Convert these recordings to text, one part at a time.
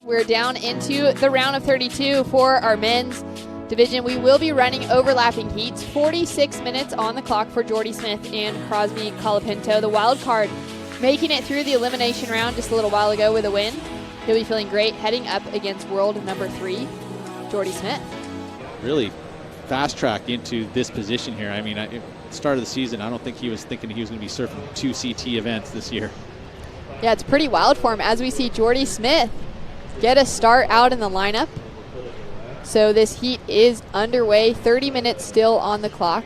We're down into the round of 32 for our men's division. We will be running overlapping heats. 46 minutes on the clock for Jordy Smith and Crosby Colapinto. The wild card making it through the elimination round just a little while ago with a win. He'll be feeling great heading up against world number 3, Jordy Smith. Really fast track into this position here. I mean, at the start of the season, I don't think he was thinking he was going to be surfing 2 CT events this year. Yeah, it's pretty wild for him as we see Jordy Smith get a start out in the lineup. So this heat is underway, 30 minutes still on the clock.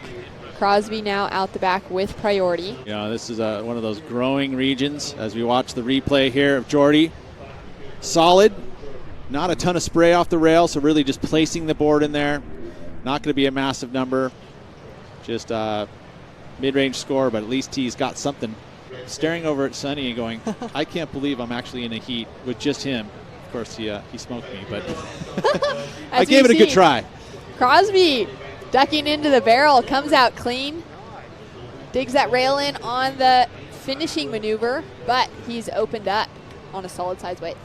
Crosby now out the back with priority. Yeah, this is one of those growing regions as we watch the replay here of Jordy. Solid, not a ton of spray off the rail, so really just placing the board in there. Not going to be a massive number, just a mid-range score, but at least he's got something. Staring over at Sonny and going, I can't believe I'm actually in a heat with just him. Of course, he smoked me, but I gave it a good try. Crosby ducking into the barrel, comes out clean, digs that rail in on the finishing maneuver, but he's opened up on a solid size weight.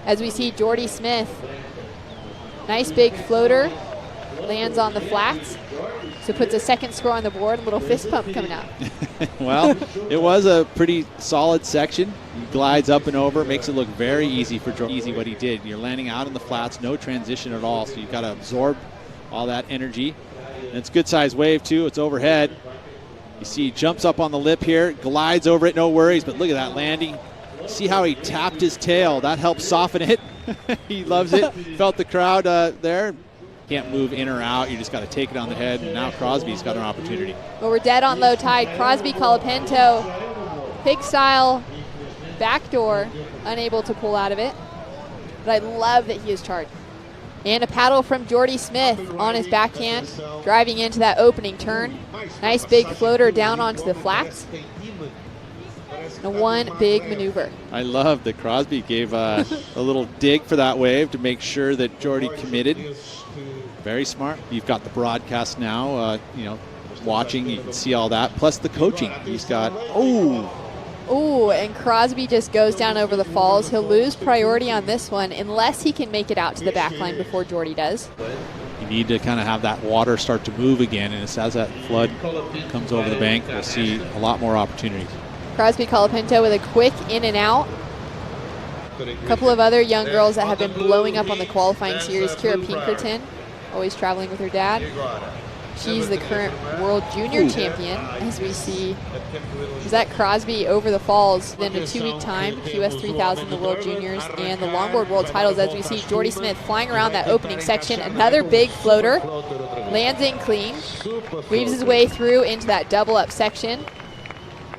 As we see Jordy Smith, nice big floater, lands on the flats, so puts a second score on the board, a little fist pump coming out. Well, it was a pretty solid section. He glides up and over, makes it look very easy for Jordy. Easy what he did. You're landing out in the flats, no transition at all, so you've got to absorb all that energy. And it's a good size wave too, it's overhead. You see he jumps up on the lip here, glides over it, no worries, but look at that landing. See how he tapped his tail, that helps soften it. He loves it, felt the crowd there. Can't move in or out, you just got to take it on the head, and now Crosby's got an opportunity. Well, we're dead on low tide. Crosby Colapinto, pig style backdoor, unable to pull out of it. But I love that he is charged. And a paddle from Jordy Smith on his backhand, driving into that opening turn. Nice big floater down onto the flats. And one big maneuver. I love that Crosby gave a little dig for that wave to make sure that Jordy committed. Very smart. You've got the broadcast now, watching, you can see all that, plus the coaching. He's got, and Crosby just goes down over the falls. He'll lose priority on this one unless he can make it out to the back line before Jordy does. You need to kind of have that water start to move again, and as that flood comes over the bank, we'll see a lot more opportunities. Crosby Colapinto with a quick in and out. A couple of other young girls that have been blowing up on the qualifying series. Kira Pinkerton, always traveling with her dad. She's the current world junior champion, as we see. Is that Crosby over the falls, then a 2-week time, QS 3000, the world juniors, and the longboard world titles, as we see Jordy Smith flying around that opening section. Another big floater, lands in clean, weaves his way through into that double up section,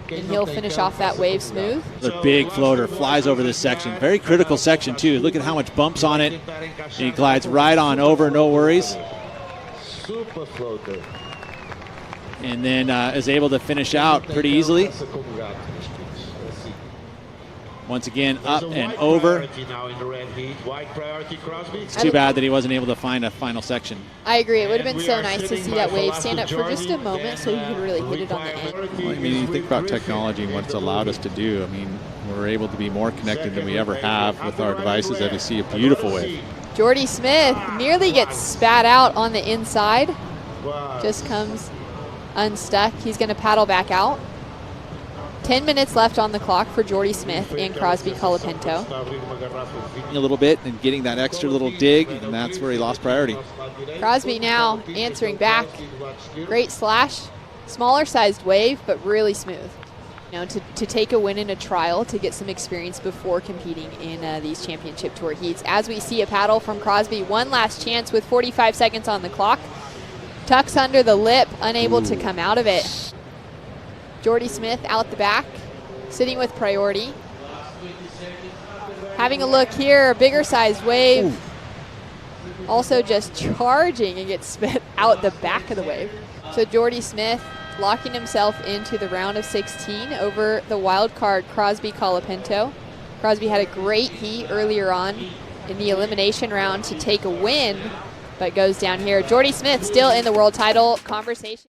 and he'll finish off that wave smooth. The big floater flies over this section. Very critical section too. Look at how much bumps on it. And he glides right on over, no worries. And then is able to finish out pretty easily. Once again, up and over. It's too bad that he wasn't able to find a final section. I agree. It would have been so nice to see that wave stand up for just a moment so he could really hit it on the end. Well, I mean, you think about technology and what it's allowed us to do. I mean, we're able to be more connected than we ever have with our devices, and to see a beautiful wave. Jordy Smith nearly gets spat out on the inside. Just comes unstuck. He's going to paddle back out. 10 minutes left on the clock for Jordy Smith and Crosby Colapinto. A little bit and getting that extra little dig, and that's where he lost priority. Crosby now answering back. Great slash. Smaller sized wave, but really smooth. To take a win in a trial, to get some experience before competing in these championship tour heats. As we see a paddle from Crosby, one last chance with 45 seconds on the clock. Tucks under the lip, unable to come out of it. Jordy Smith out the back, sitting with priority. Having a look here, bigger sized wave. Also just charging and gets spit out the back of the wave. So Jordy Smith locking himself into the round of 16 over the wild card Crosby Colapinto. Crosby had a great heat earlier on in the elimination round to take a win, but goes down here. Jordy Smith still in the world title conversation.